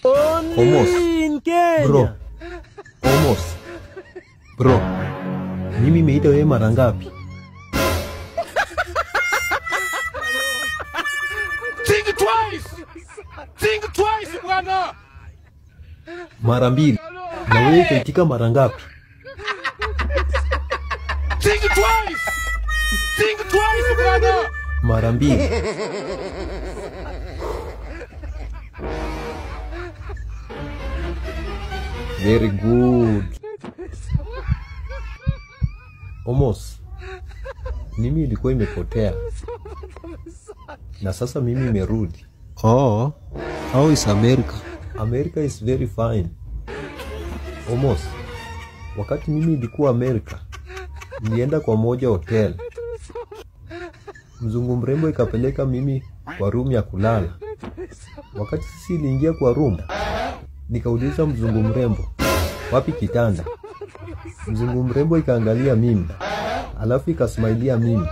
Almost. Bro. Almost. Bro. Mimi nimeita wewe mara ngapi? Think twice. Think twice, bwana. Mara mbili. Na wewe ukaitika mara ngapi? Think twice. Think twice, bwana. Mara mbili. Very good. Almost. Mimi ilikuwa imepotea. Na sasa mimi imerudi. Oh, how is America? America is very fine. Almost. Wakati mimi ilikuwa America, nilienda kwa moja hotel. Mzungu mrembo ikapeleka mimi kwa room ya kulala. Wakati sisi iliingia kwa room, nikauliza mzungu mrembo, wapi kitanda? Mzungu mrembo ikaangalia mimi, alafu ikasmailia mimi.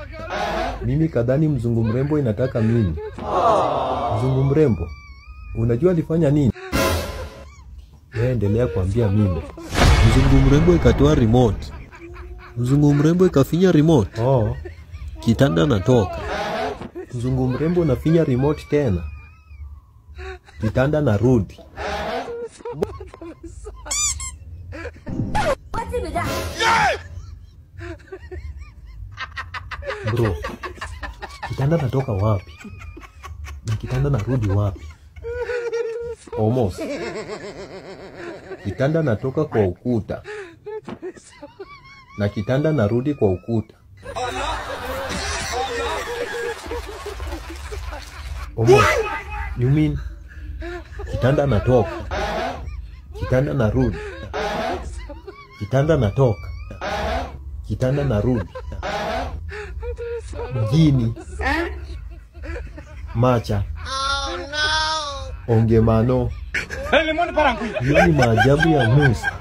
Mimi kadhani mzungu mrembo inataka mimi. Mzungu mrembo, unajua alifanya nini? Yeye endelea kuambia mimi. Mzungu mrembo ikatoa remote. Mzungu mrembo ikafinya remote. Oh. Kitanda natoka. Mzungu mrembo nafinya remote tena. Kitanda narudi. Bro, kitanda natoka wapi? Na kitanda narudi wapi? Almost. Kitanda natoka kwa ukuta. Na kitanda narudi kwa ukuta. Almost. You mean kitanda natoka, kitanda narudi, kitanda natoka, kitanda narudi. Gini macha. Oh no. Ongemano. Hiyo ni maajabu ya Musa.